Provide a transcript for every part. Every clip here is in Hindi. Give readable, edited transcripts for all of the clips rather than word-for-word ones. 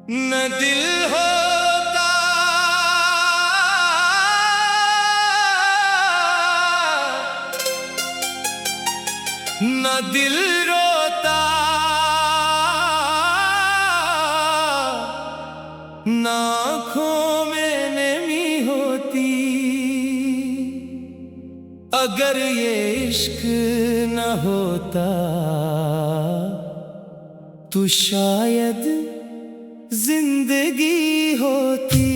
न दिल होता न दिल रोता, न आँखों में नमी होती। अगर ये इश्क न होता तो शायद जिंदगी होती।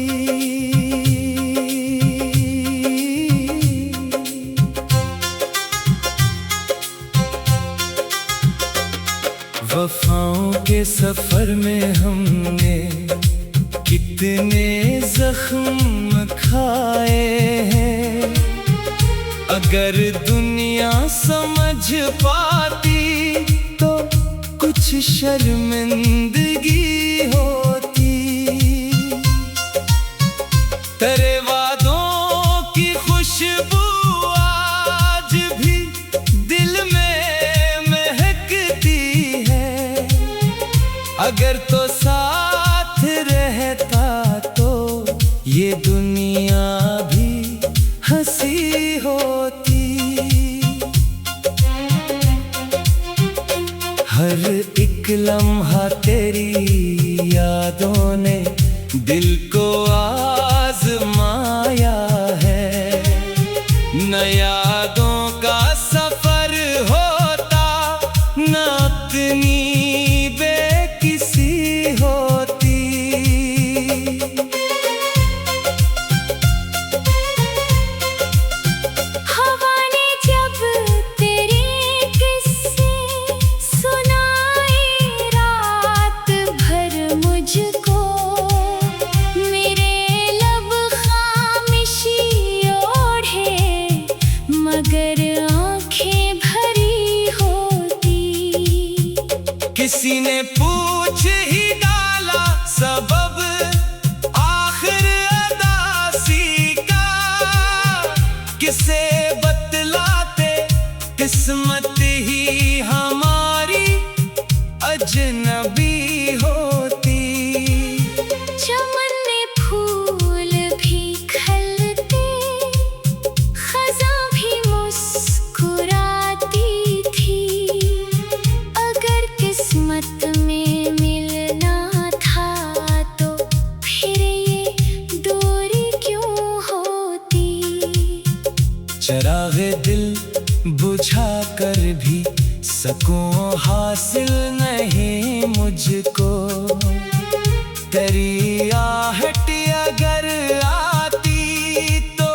वफाओं के सफर में हमने कितने जख्म खाए हैं। अगर दुनिया समझ पाती तो कुछ शर्मिंदगी होती। तेरे वादों की खुशबू आज भी दिल में महकती है। अगर तो साथ रहता तो ये दुनिया भी हंसी होती। हर एक लम्हा तेरी यादों ने दिल को आजमाया है। न यादों का सफर होता, न अपनी बेकिसी होती। हवा ने जब तेरे किस्से सुनाए रात भर मुझको, मेरे लब खामोशी ओढ़े मगर आंखें भरी होती। किसी ने पूछ ही डाला सबब आखिर अदासी का। किसे बतलाते किस्मत ही हमारी अजनबी होती। चमन में फूल भी खिलते, खज़ां भी मुस्कुराती थी। अगर किस्मत में मिलना था तो फिर ये दूरी क्यों होती। चरागे दिल बुझा कर भी सकूं हासिल नहीं मुझको। तेरी आहट अगर आती तो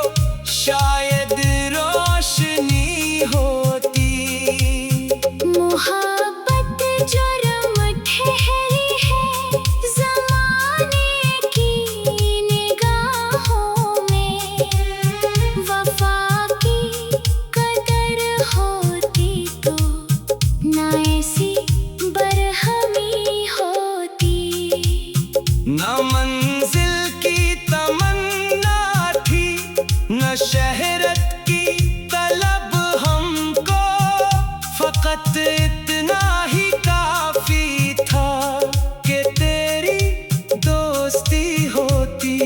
शायद रोशनी होती। मोहब्बत जुर्म ठहरी है ज़माने की निगाहों में। वफा की कदर होती तो ना ऐसी बरहमी होती। न मंजिल की तमन्ना थी, न शहरत की तलब हमको। फकत इतना ही काफी था कि तेरी दोस्ती होती।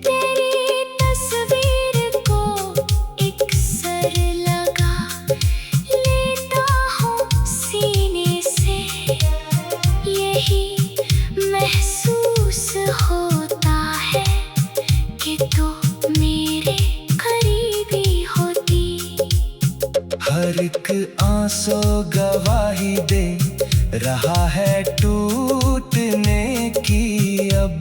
तेरी तस्वीर को एक सर लगा लेता हूँ सीने से। यही महसूस होता है कि तू मेरे करीबी होती। हर एक आंसू गवाही दे रहा है टूटने की अब।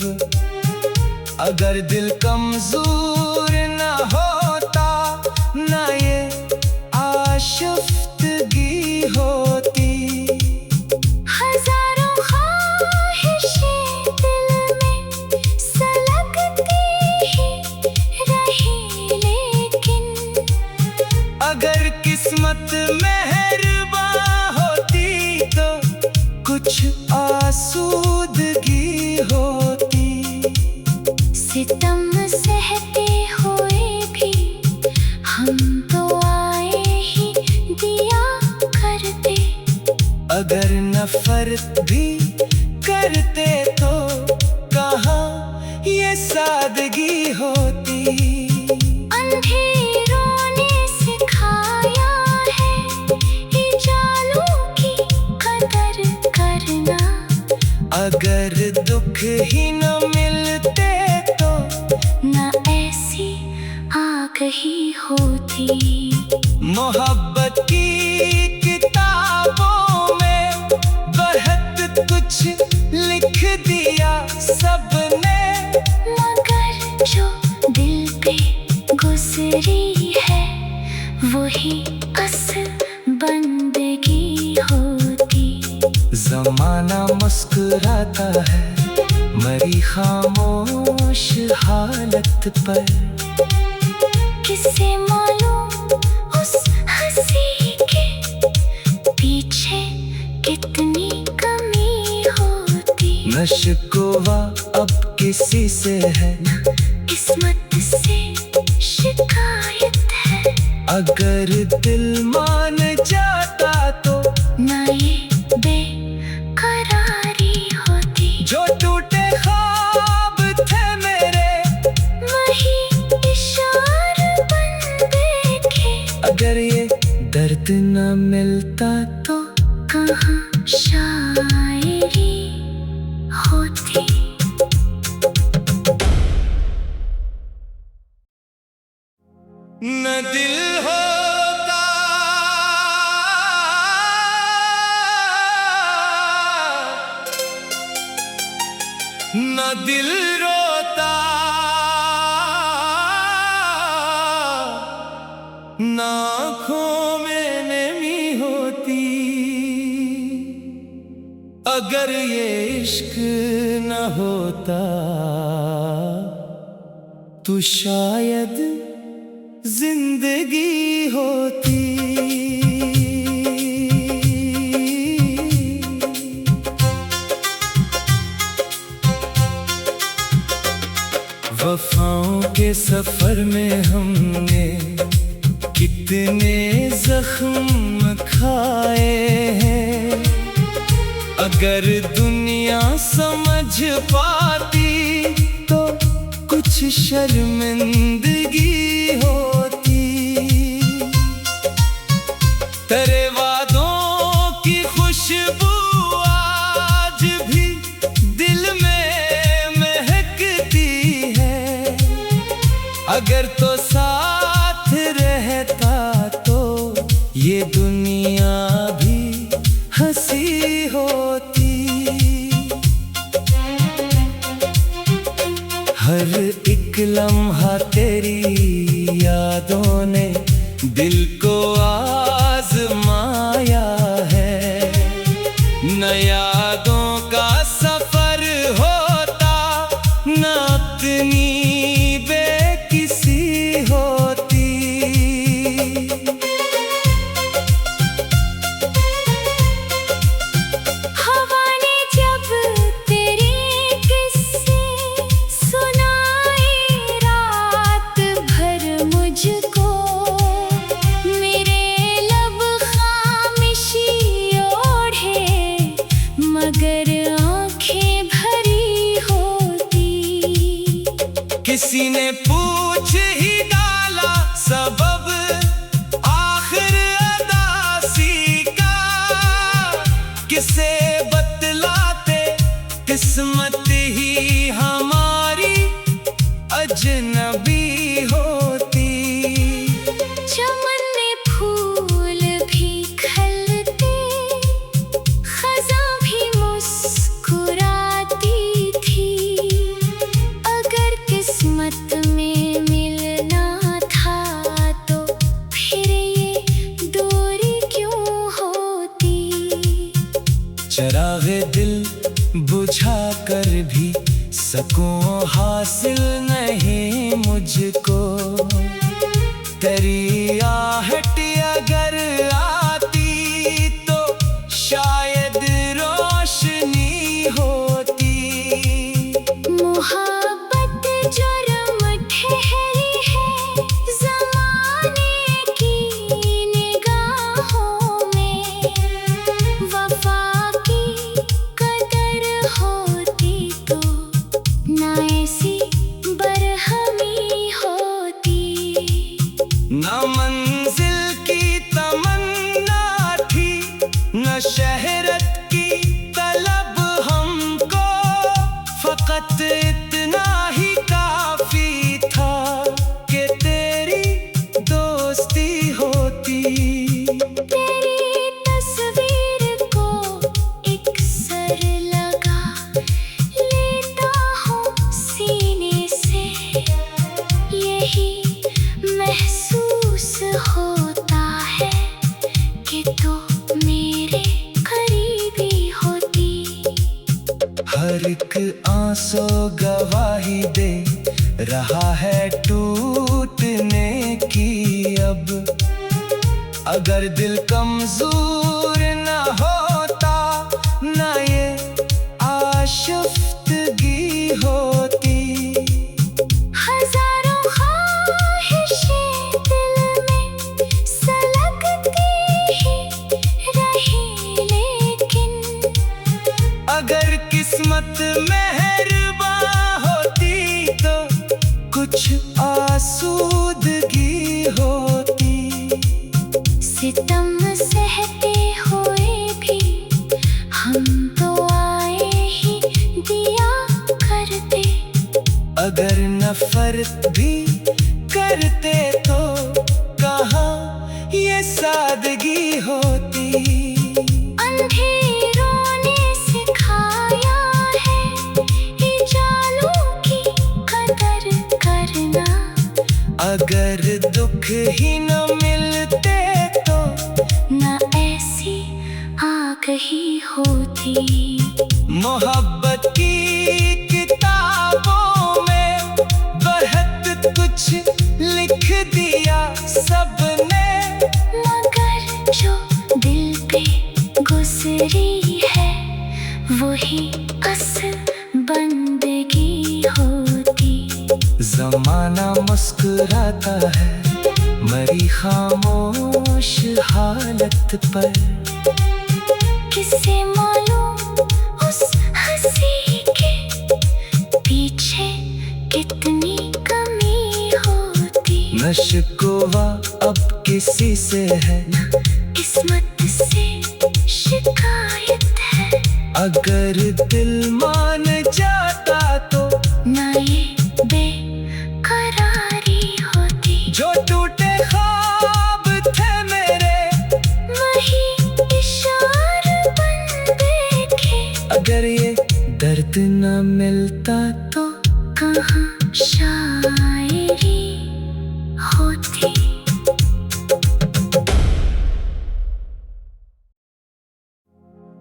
अगर दिल कमजोर न होता न ये आशिफ्तगी होती। हजारों ख्वाहिशें दिल में सलगती ही रही, लेकिन अगर किस्मत मेहरबान होती तो कुछ आसूदगी होती। सितम सहते हुए भी हम तो आए ही दिया करते। अगर नफरत भी करते तो अगर दुख ही न मिलते तो ना ऐसी आग ही होती। मोहब्बत की किताबों में बहुत कुछ लिख दिया सबने, मगर जो दिल पे गुजरी है वही असल बंदगी होती। जमाना मुस्कुराता है मरी खामोश हालत पर, किसे मालूम उस हंसी के पीछे कितनी कमी होती। न शिकवा अब किसी से है, किस्मत से शिकायत है। अगर दिल मान जाता तो ना ये बेकरारी होती। जो टूटे ख्वाब थे मेरे वही इशारे बन देखे। अगर ये दर्द न मिलता तो कहाँ शायरी होती। न दिल होता न दिल रोता, न आँखों में नमी होती। अगर ये इश्क न होता तो शायद जिंदगी होती। वफाओं के सफर में हमने कितने जख्म खाए हैं, अगर दुनिया समझ पाती तो कुछ शर्मिंदगी होती। तेरे वादों की खुशबू आज भी दिल में महकती है, अगर तो साथ रहता तो ये दुनिया भी हंसी होती। हर एक लम्हा तेरी यादों ने दिल को आजमाया है, न यादों का सफर होता न अपनी बेकिसी होती। हवा ने जब तेरे किस्से सुनाए रात भर मुझको, मेरे लब खामोशी ओढ़े मगर आंखें भरी होती। किसी ने पूछ ही डाला सबब आखिर अदासी का, किसे बतलाते किस्मत ही हमारी अजनबी होती। चमन में फूल भी खिलते, खज़ां भी मुस्कुराती थी, अगर किस्मत में मिलना था तो फिर ये दूरी क्यों होती। चरागे दिल बुझा कर भी सकूं हासिल नहीं मुझको, तेरी आहट अगर आती तो शायद रोशनी होती। मोहब्बत जुर्म ठहरी है ज़माने की निगाहों में, वफा की कदर होती तो ना ऐसी बरहमी होती। न मंजिल की तमन्ना हर एक आंसू गवाही दे रहा है टूटने की अब। अगर दिल कमजोर न होता, ना ये आशिफ्तगी होती। हजारों ख्वाहिशें दिल में सलगती ही रही, लेकिन अगर किस्मत मेहरबान होती तो कुछ आसूदगी होती। सितम सहते हुए भी हम तो आए ही दिया करते। अगर नफरत भी करते तो कहाँ ये सादगी होती। अंधेरों ने सिखाया है उजालों की कदर करना। अगर दुख ही न मिलते तो न ऐसी आग ही होती। मोहब्बत की किताबों में बहुत कुछ लिख दिया सबने, मगर जो दिल पे गुजरी है वही असल बंदगी होती। जमाना मुस्कुराता है मरी खामोश हालत पर। किसे मालूम उस हंसी के पीछे कितनी कमी होती। न शिकवा अब किसी से है, किस्मत से शिकायत है। अगर दिल मान जाता तो ना ये बेकरारी होती। जो टूटे ख्वाब थे मेरे वही इशारे बन देखे। अगर ये दर्द न मिलता तो कहाँ शायरी होती।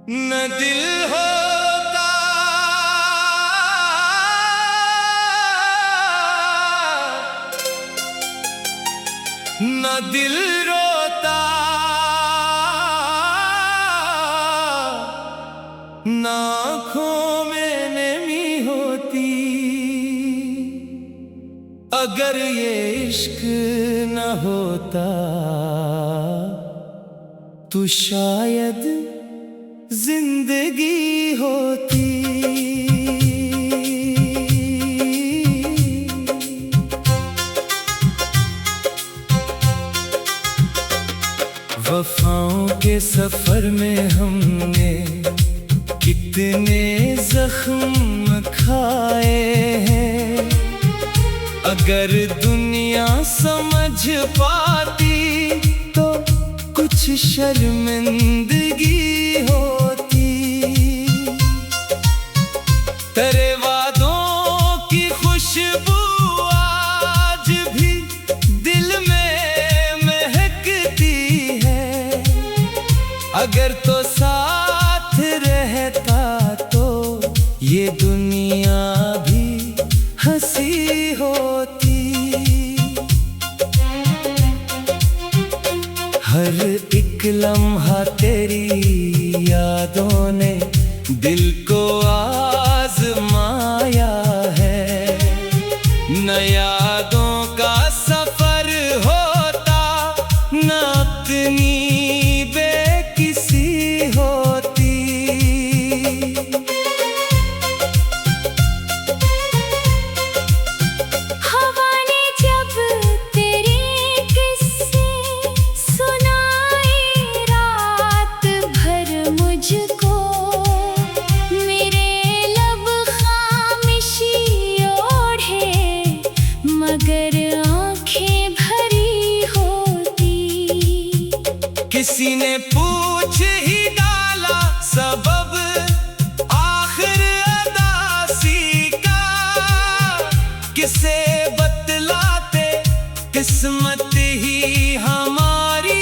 न दिल होता न दिल रोता, न आँखों में नमी होती। अगर ये इश्क न होता तो शायद जिंदगी होती। वफाओं के सफर में हमने कितने जख्म खाए हैं। अगर दुनिया समझ पाती तो कुछ शर्मिंदगी होती। तेरे वादों की खुशबू आज भी दिल में महकती है। अगर तो साथ रहता तो ये दुनिया भी हंसी होती। हर एक लम्हा तेरी यादों ने दिल को आजमाया है। न यादों का सफर होता, न अपनी बेकिसी होती। हवा ने जब तेरे किस्से सुनाए रात भर मुझको, मेरे लब खामोशी ओढ़े मगर आंखें भरी होती। किसी ने पूछ ही डाला सबब आखिर अदासी का, किसे बतलाते किस्मत ही हमारी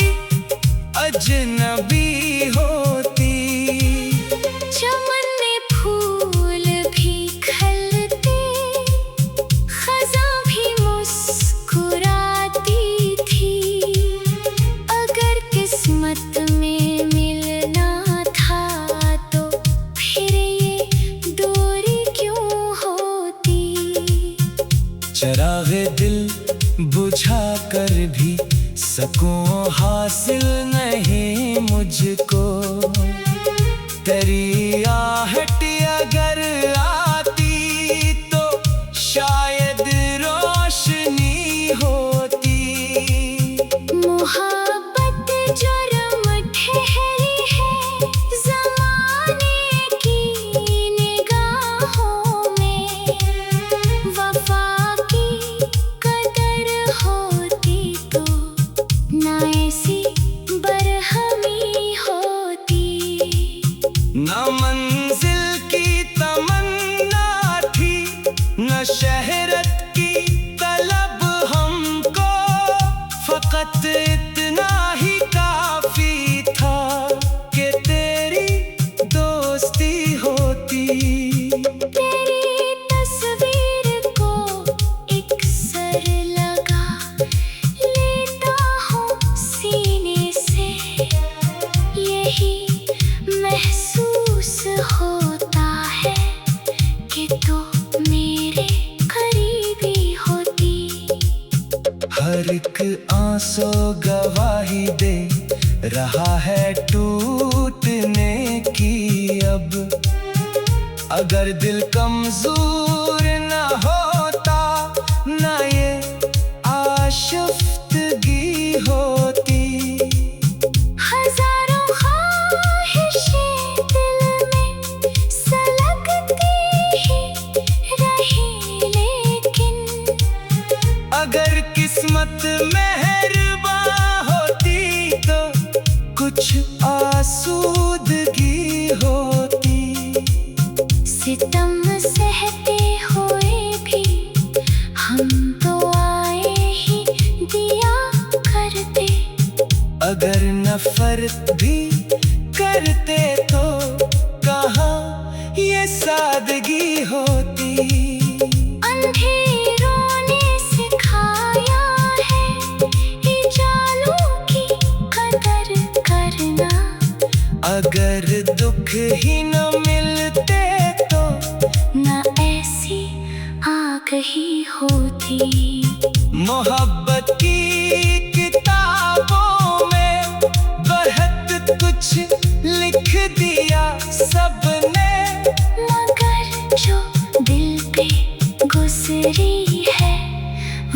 अजनबी होती। चमन में फूल चिरागे दिल बुझा कर भी सकूं हासिल नहीं मुझको। तेरी आहट अगर आती तो शायद रोशनी होती। मोहब्बत जुर्म ठहरी है ज़माने की निगाहों में। वफा की कदर होती तो ना ऐसी बरहमी होती। न मंजिल की तमन्ना थी न शहरत की तलब हमको, फकत इतना ही काफी था कि तेरी दोस्ती होती। तेरी तस्वीर को एक सर लगा लेता हूँ सीने से। यही महसूस होता है कि तू मेरे करीबी होती। हर एक आंसू गवाही दे रहा है टूटने की अब। अगर दिल कमजोर न होता ना ये आशिफ्तगी होती। हजारों ख्वाहिशें दिल में सलगती ही रही, लेकिन अगर किस्मत मेहरबान होती तो कुछ आसूदगी होती। सितम सहते हुए भी हम तो आए ही दिया करते। अगर नफरत भी करते तो कहाँ ये सादगी होती। अंधेरों ने सिखाया है उजालों की कदर करना। अगर दुख ही न मिलते तो ना ऐसी आग ही होती। मोहब्बत की किताबों में बहुत कुछ लिख दिया सबने, मगर जो दिल पे गुजरी है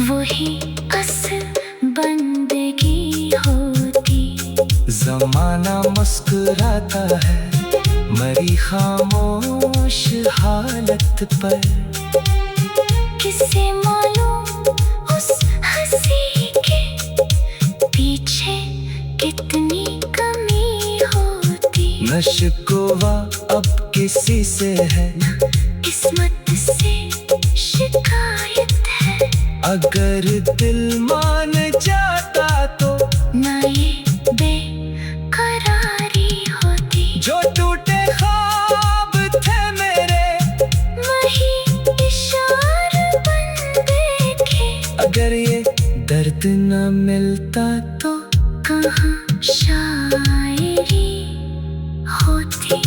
वही असल बंदगी होती। जमाना मुस्कुराता है मरी खामोश हालत पर। किसे मालूम उस हंसी के पीछे कितनी कमी होती। न शिकवा अब किसी से है किस्मत से शिकायत है। अगर दिल मान जाता तो ना ये बेकरारी होती। जो टूटे ख्वाब थे मेरे वही इशारे बन देखे। अगर ये दर्द न मिलता तो कहाँ शायरी होती।